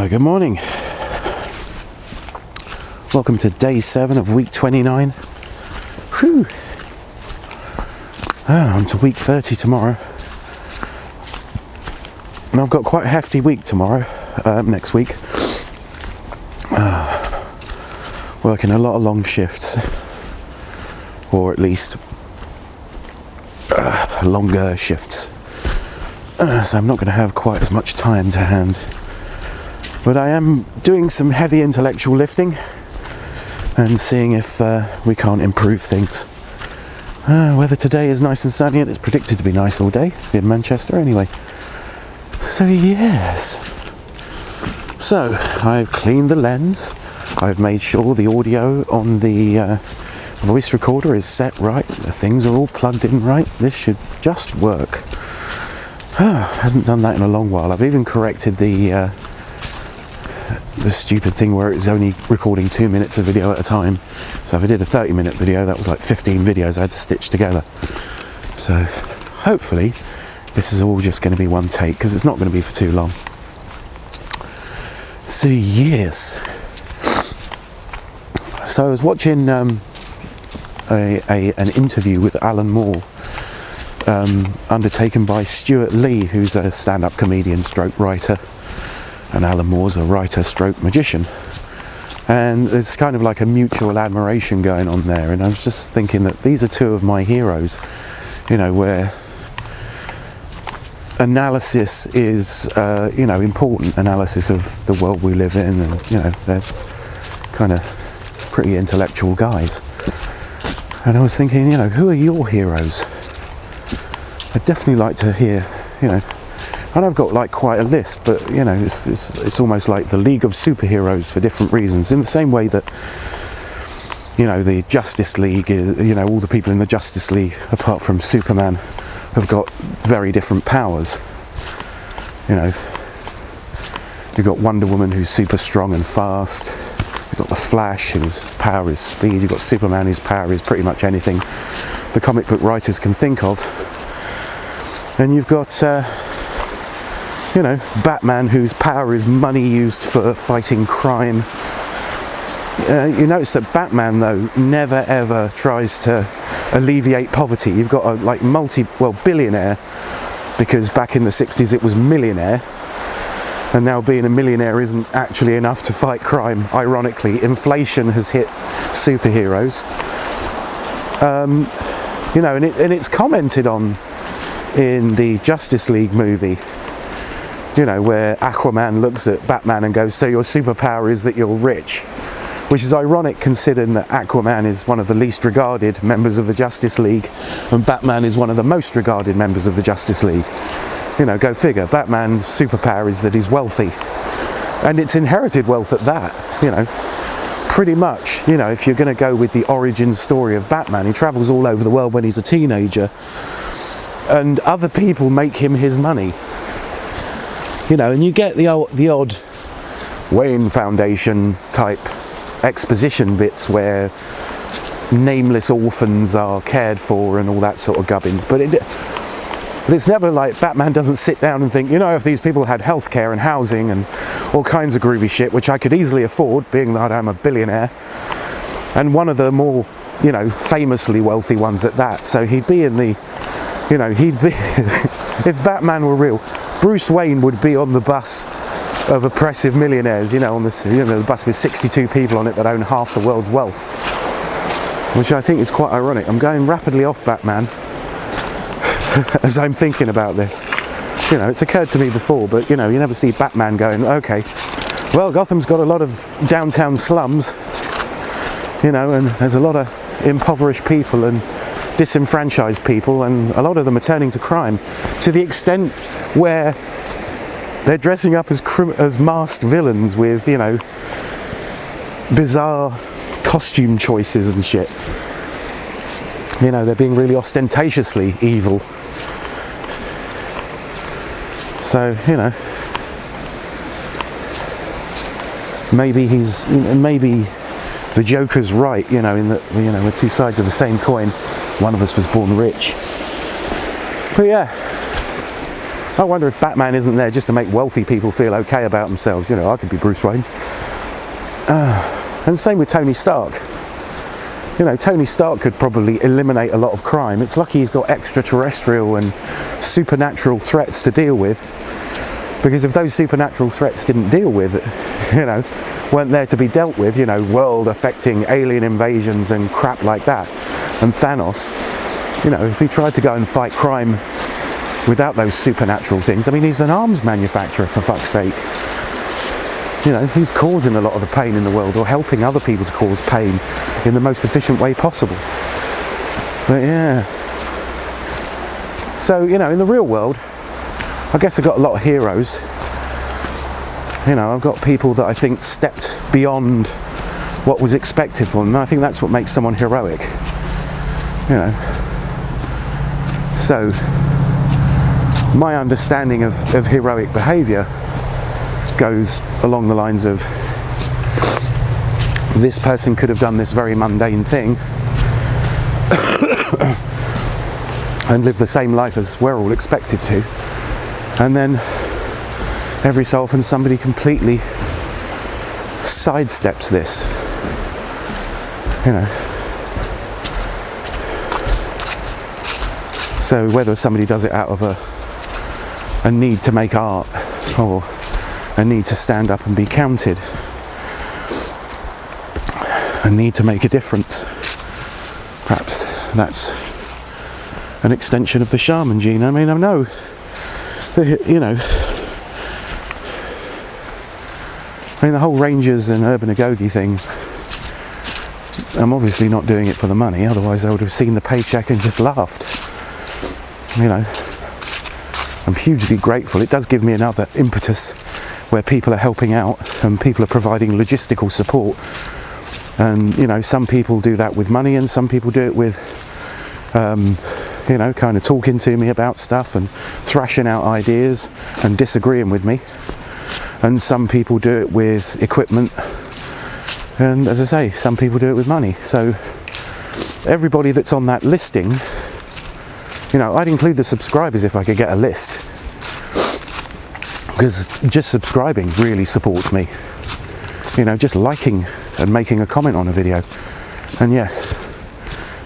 Good morning. Welcome to day 7 of week 29. Whew. On to week 30 tomorrow. And I've got quite a hefty week tomorrow, next week. Working a lot of long shifts, or at least longer shifts. So I'm not going to have quite as much time to hand. But I am doing some heavy intellectual lifting and seeing if we can't improve things. Weather today is nice and sunny, and it's predicted to be nice all day in Manchester anyway. So yes. So I've cleaned the lens. I've made sure the audio on the voice recorder is set right. The things are all plugged in right. This should just work. Hasn't done that in a long while. I've even corrected the stupid thing where it's only recording 2 minutes of video at a time. So if I did a 30-minute video, that was like 15 videos I had to stitch together. So hopefully this is all just going to be one take, because it's not going to be for too long. So yes. So I was watching an interview with Alan Moore, undertaken by Stuart Lee, who's a stand-up comedian stroke writer. And Alan Moore's a writer stroke magician. And there's kind of like a mutual admiration going on there. And I was just thinking that these are two of my heroes, you know, where analysis is, important analysis of the world we live in. And, you know, they're kind of pretty intellectual guys. And I was thinking, you know, who are your heroes? I'd definitely like to hear, you know, and I've got like quite a list, but you know, it's almost like the League of Superheroes for different reasons. In the same way that, you know, the Justice League is, you know, all the people in the Justice League, apart from Superman, have got very different powers. You know, you've got Wonder Woman, who's super strong and fast. You've got the Flash, whose power is speed. You've got Superman, whose power is pretty much anything the comic book writers can think of. And you've got Batman, whose power is money used for fighting crime. You notice that Batman, though, never ever tries to alleviate poverty. You've got a billionaire, because back in the 60s it was millionaire, and now being a millionaire isn't actually enough to fight crime. Ironically, inflation has hit superheroes. And it's commented on in the Justice League movie. You know, where Aquaman looks at Batman and goes, "So your superpower is that you're rich," which is ironic considering that Aquaman is one of the least regarded members of the Justice League and Batman is one of the most regarded members of the Justice League. You know, go figure. Batman's superpower is that he's wealthy, and it's inherited wealth at that. You know, pretty much. You know, if you're going to go with the origin story of Batman, he travels all over the world when he's a teenager, and other people make him his money. You know, and you get the odd Wayne Foundation type exposition bits where nameless orphans are cared for and all that sort of gubbins. But it's never like Batman doesn't sit down and think, you know, if these people had healthcare and housing and all kinds of groovy shit, which I could easily afford, being that I'm a billionaire, and one of the more, you know, famously wealthy ones at that. So he'd be in the, you know, he'd be, if Batman were real, Bruce Wayne would be on the bus of oppressive millionaires, you know, on this, you know, the bus with 62 people on it that own half the world's wealth, which I think is quite ironic. I'm going rapidly off Batman as I'm thinking about this. You know, it's occurred to me before, but you know, you never see Batman going, okay, well, Gotham's got a lot of downtown slums, you know, and there's a lot of impoverished people and disenfranchised people, and a lot of them are turning to crime, to the extent where they're dressing up as masked villains with, you know, bizarre costume choices and shit. You know, they're being really ostentatiously evil. So, you know, maybe the Joker's right, you know, in that, you know, we're two sides of the same coin. One of us was born rich. But yeah, I wonder if Batman isn't there just to make wealthy people feel okay about themselves. You know, I could be Bruce Wayne. And same with Tony Stark. You know, Tony Stark could probably eliminate a lot of crime. It's lucky he's got extraterrestrial and supernatural threats to deal with. Because if those supernatural threats didn't deal with it, you know, weren't there to be dealt with, you know, world-affecting alien invasions and crap like that, and Thanos, you know, if he tried to go and fight crime without those supernatural things, I mean, he's an arms manufacturer, for fuck's sake. You know, he's causing a lot of the pain in the world, or helping other people to cause pain in the most efficient way possible. But yeah. So, you know, in the real world, I guess I've got a lot of heroes. You know, I've got people that I think stepped beyond what was expected from them. And I think that's what makes someone heroic. You know. So, my understanding of heroic behaviour goes along the lines of, this person could have done this very mundane thing and lived the same life as we're all expected to. And then every so often somebody completely sidesteps this, you know. So whether somebody does it out of a need to make art, or a need to stand up and be counted, a need to make a difference, perhaps that's an extension of the shaman gene. I mean, I know, you know, I mean, the whole Rangers and urban agoge thing, I'm obviously not doing it for the money, otherwise I would have seen the paycheck and just laughed. You know, I'm hugely grateful. It does give me another impetus where people are helping out and people are providing logistical support. And, you know, some people do that with money, and some people do it with, you know, kind of talking to me about stuff and thrashing out ideas and disagreeing with me. And some people do it with equipment. And as I say, some people do it with money. So everybody that's on that listing, you know, I'd include the subscribers if I could get a list. Because just subscribing really supports me. You know, just liking and making a comment on a video. And yes,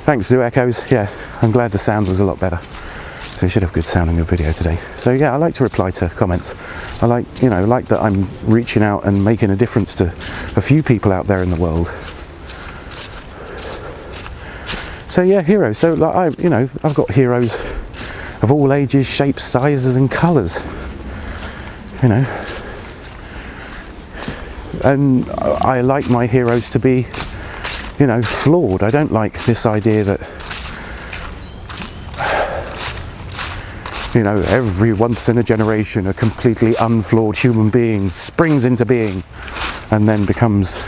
thanks Zoo Echoes. Yeah, I'm glad the sound was a lot better. So you should have good sound in your video today. So yeah, I like to reply to comments. I like, you know, like that I'm reaching out and making a difference to a few people out there in the world. So yeah, heroes. So like, you know, I've got heroes of all ages, shapes, sizes and colours. You know. And I like my heroes to be, you know, flawed. I don't like this idea that, you know, every once in a generation a completely unflawed human being springs into being and then becomes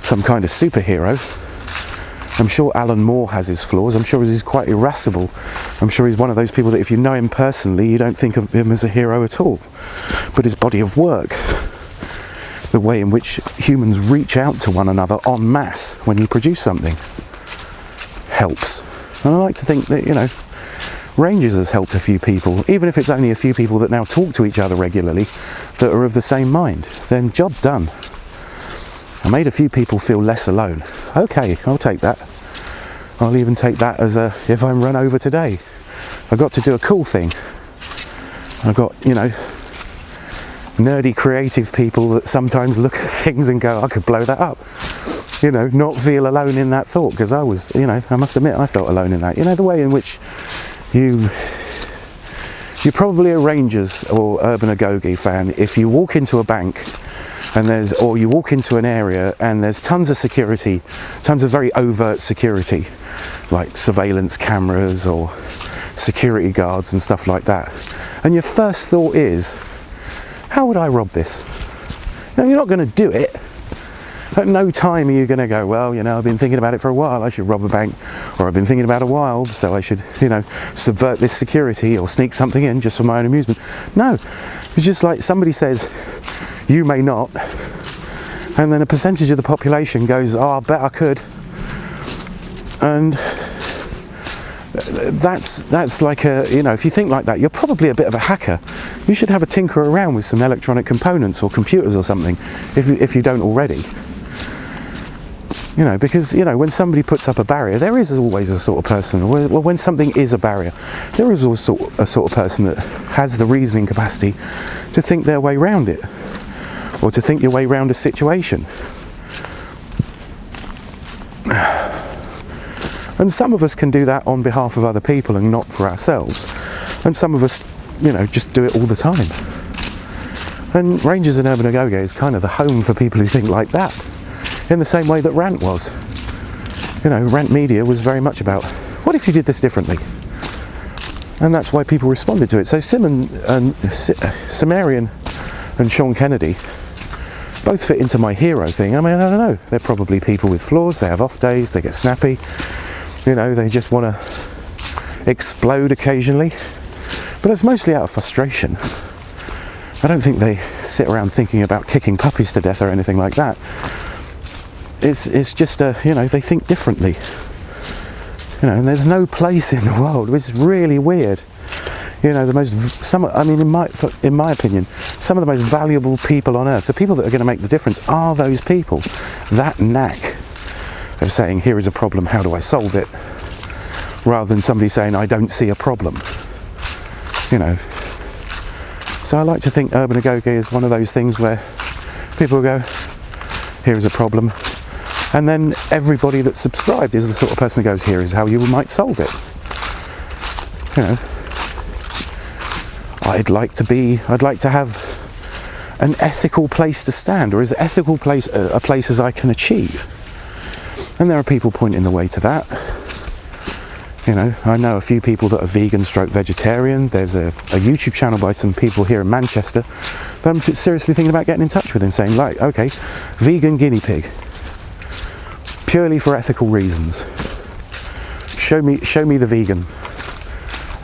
some kind of superhero. I'm sure Alan Moore has his flaws. I'm sure he's quite irascible. I'm sure he's one of those people that if you know him personally, you don't think of him as a hero at all. But his body of work, the way in which humans reach out to one another en masse when you produce something, helps. And I like to think that, you know, Rangers has helped a few people, even if it's only a few people that now talk to each other regularly that are of the same mind. Then job done. I made a few people feel less alone. Okay, I'll take that. I'll even take that as a, if I'm run over today, I got to do a cool thing. I got, you know, nerdy creative people that sometimes look at things and go, I could blow that up. You know, not feel alone in that thought, because I was, you know, I must admit I felt alone in that. You know, the way in which you're probably a Rangers or urban agoge fan if you walk into a bank and or you walk into an area and there's tons of security, tons of very overt security, like surveillance cameras or security guards and stuff like that. And your first thought is, how would I rob this? Now, you're not going to do it. At no time are you going to go, well, you know, I've been thinking about it for a while, I should rob a bank, or I've been thinking about it a while, so I should, you know, subvert this security or sneak something in just for my own amusement. No, it's just like somebody says, you may not, and then a percentage of the population goes, oh, I bet I could. And that's like a, you know, if you think like that, you're probably a bit of a hacker. You should have a tinker around with some electronic components or computers or something, if you don't already. You know, because, you know, when somebody puts up a barrier, there is always a sort of person, well, when something is a barrier, there is also a sort of person that has the reasoning capacity to think their way around it, or to think your way around a situation. And some of us can do that on behalf of other people and not for ourselves. And some of us, you know, just do it all the time. And Rangers and Urban Agoge is kind of the home for people who think like that. In the same way that Rant was. You know, Rant Media was very much about, what if you did this differently? And that's why people responded to it. So Cimmerian and Sean Kennedy both fit into my hero thing. I mean, I don't know. They're probably people with flaws. They have off days. They get snappy. You know, they just want to explode occasionally. But that's mostly out of frustration. I don't think they sit around thinking about kicking puppies to death or anything like that. It's just you know, they think differently. You know, and there's no place in the world. It's really weird. You know, in my opinion, some of the most valuable people on earth, the people that are going to make the difference, are those people. That knack of saying, here is a problem, how do I solve it? Rather than somebody saying, I don't see a problem. You know. So I like to think Urban Agoge is one of those things where people go, here is a problem. And then everybody that's subscribed is the sort of person who goes, here is how you might solve it. You know, I'd like to have an ethical place to stand, or as ethical place a place as I can achieve. And there are people pointing the way to that. You know, I know a few people that are vegan stroke vegetarian. There's a YouTube channel by some people here in Manchester that I'm seriously thinking about getting in touch with and saying, like, okay, vegan guinea pig. Purely for ethical reasons. Show me the vegan.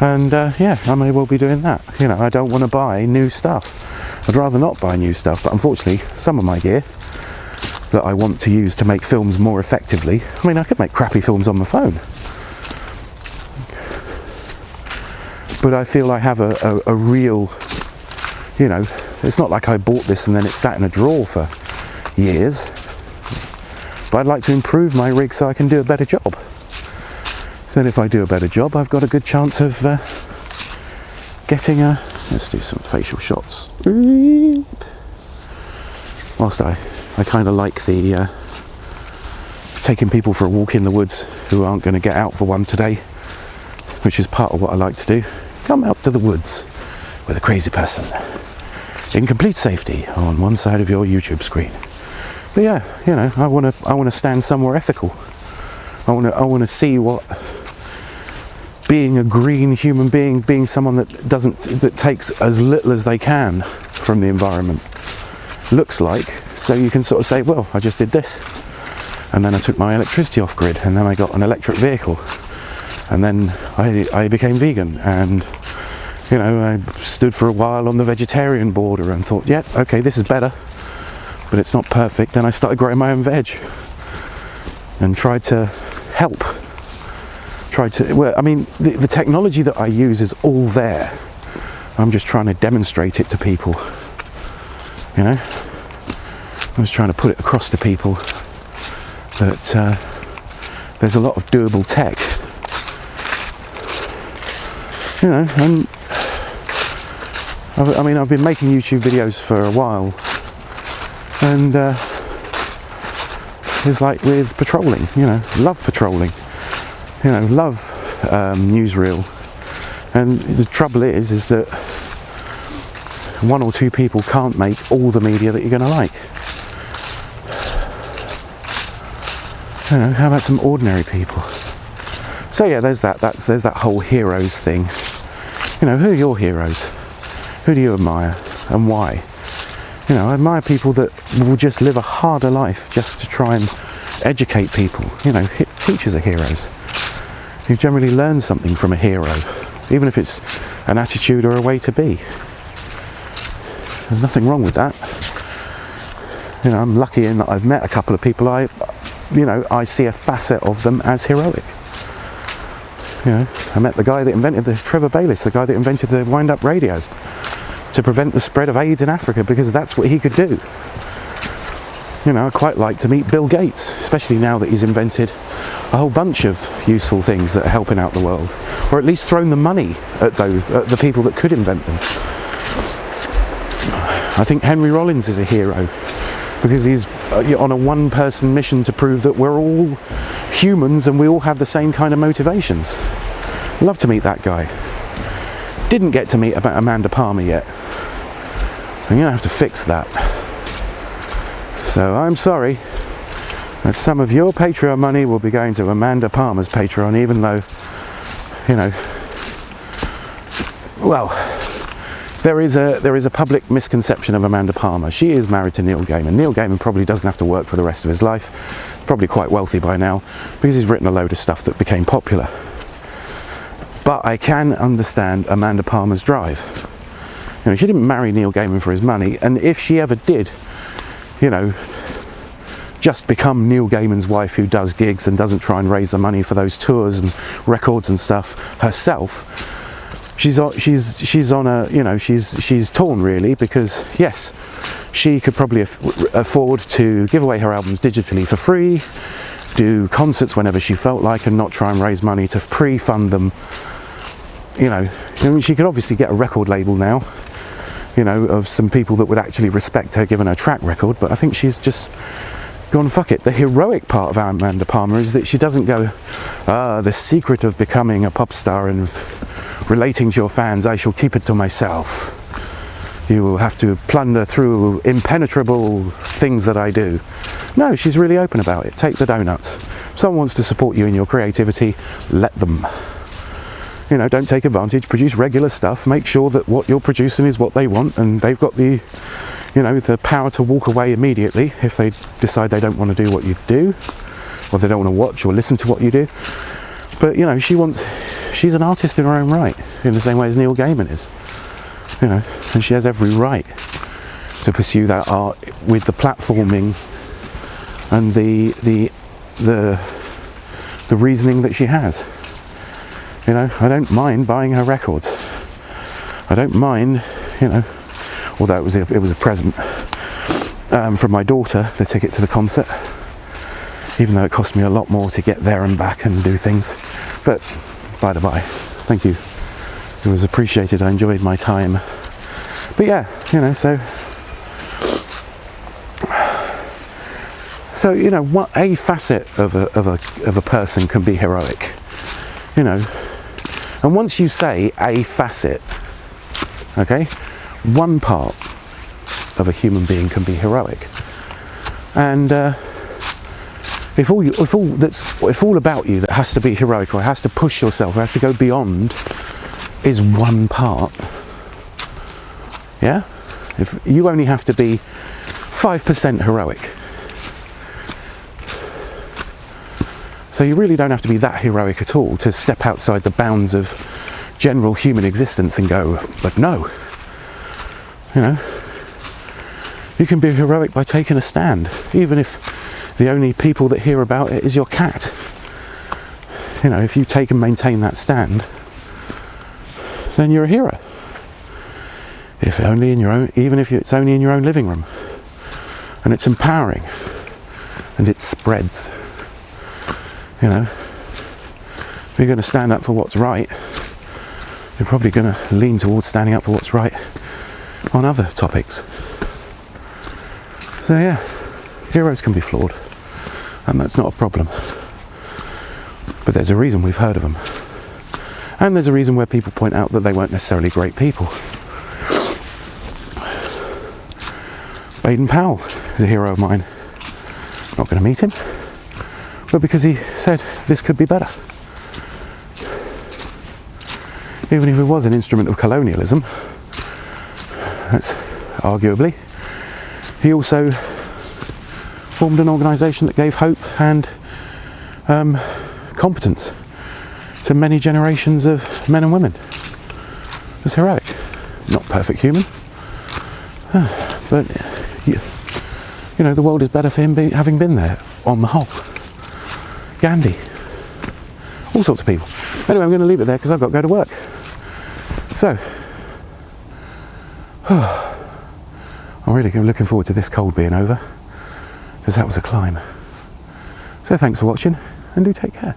And yeah, I may well be doing that. You know, I don't want to buy new stuff. I'd rather not buy new stuff, but unfortunately, some of my gear that I want to use to make films more effectively, I mean, I could make crappy films on my phone. But I feel I have a real, you know, it's not like I bought this and then it sat in a drawer for years. But I'd like to improve my rig so I can do a better job. So that if I do a better job, I've got a good chance of getting a... Let's do some facial shots. Whilst I kind of like the taking people for a walk in the woods who aren't going to get out for one today, which is part of what I like to do. Come out to the woods with a crazy person in complete safety on one side of your YouTube screen. But yeah, you know, I want to stand somewhere ethical. I want to see what being a green human being someone that takes as little as they can from the environment looks like. So you can sort of say, well, I just did this, and then I took my electricity off grid, and then I got an electric vehicle, and then I became vegan, and you know, I stood for a while on the vegetarian border and thought, yeah, okay, this is better, but it's not perfect. Then I started growing my own veg and tried to help. Well, I mean, the technology that I use is all there. I'm just trying to demonstrate it to people. You know, I was trying to put it across to people that there's a lot of doable tech. You know, and I mean, I've been making YouTube videos for a while, and it's like with patrolling, you know, love patrolling, you know, love newsreel, and the trouble is that one or two people can't make all the media that you're going to like. You know, how about some ordinary people? So yeah, there's that whole heroes thing. You know, who are your heroes? Who do you admire and why? You know, I admire people that will just live a harder life just to try and educate people. You know, teachers are heroes. You generally learn something from a hero, even if it's an attitude or a way to be. There's nothing wrong with that. You know, I'm lucky in that I've met a couple of people I see a facet of them as heroic. You know, I met the guy that invented Trevor Bayliss, the guy that invented the wind-up radio to prevent the spread of AIDS in Africa, because that's what he could do. You know, I'd quite like to meet Bill Gates, especially now that he's invented a whole bunch of useful things that are helping out the world, or at least thrown the money at the people that could invent them. I think Henry Rollins is a hero because he's on a one-person mission to prove that we're all humans and we all have the same kind of motivations. Love to meet that guy. Didn't get to meet about Amanda Palmer yet. I'm gonna have to fix that. So I'm sorry that some of your Patreon money will be going to Amanda Palmer's Patreon, even though, you know, well, there is a public misconception of Amanda Palmer. She is married to Neil Gaiman. Neil Gaiman probably doesn't have to work for the rest of his life. Probably quite wealthy by now, because he's written a load of stuff that became popular. But I can understand Amanda Palmer's drive. You know, she didn't marry Neil Gaiman for his money, and if she ever did, you know, just become Neil Gaiman's wife who does gigs and doesn't try and raise the money for those tours and records and stuff herself, she's on a, you know, she's torn really, because yes, she could probably afford to give away her albums digitally for free, do concerts whenever she felt like, and not try and raise money to pre-fund them. You know, I mean, she could obviously get a record label now, you know, of some people that would actually respect her given her track record, but I think she's just gone fuck it. The heroic part of Amanda Palmer is that she doesn't go, the secret of becoming a pop star and relating to your fans, I shall keep it to myself. You will have to plunder through impenetrable things that I do. No, she's really open about it. Take the donuts. If someone wants to support you in your creativity, let them. You know, don't take advantage, produce regular stuff, make sure that what you're producing is what they want, and they've got the, you know, the power to walk away immediately if they decide they don't want to do what you do, or they don't want to watch or listen to what you do. But, you know, she's an artist in her own right, in the same way as Neil Gaiman is. You know, and she has every right to pursue that art with the platforming and the reasoning that she has. You know, I don't mind buying her records. I don't mind, you know, although it was a present from my daughter, the ticket to the concert, even though it cost me a lot more to get there and back and do things. But by the by, thank you. It was appreciated. I enjoyed my time. But yeah, you know, so you know, what a facet of a person can be heroic. You know, and once you say a facet, okay, one part of a human being can be heroic, and if all about you that has to be heroic, or has to push yourself, or has to go beyond, is one part, yeah, if you only have to be 5% heroic, so you really don't have to be that heroic at all to step outside the bounds of general human existence and go, but no, you know, you can be heroic by taking a stand, even if the only people that hear about it is your cat. You know, if you take and maintain that stand, then you're a hero. If only in your own, even if it's only in your own living room, and it's empowering, and it spreads. You know, if you're going to stand up for what's right, you're probably going to lean towards standing up for what's right on other topics. So yeah, heroes can be flawed, and that's not a problem. But there's a reason we've heard of them. And there's a reason where people point out that they weren't necessarily great people. Baden-Powell is a hero of mine. Not going to meet him, but because he said this could be better. Even if it was an instrument of colonialism, that's arguably, he also formed an organisation that gave hope and competence to many generations of men and women. It's heroic. Not perfect human, but you know, the world is better for him having been there, on the whole. Gandhi, all sorts of people. Anyway, I'm going to leave it there because I've got to go to work. So, I'm really looking forward to this cold being over, because that was a climb. So thanks for watching, and do take care.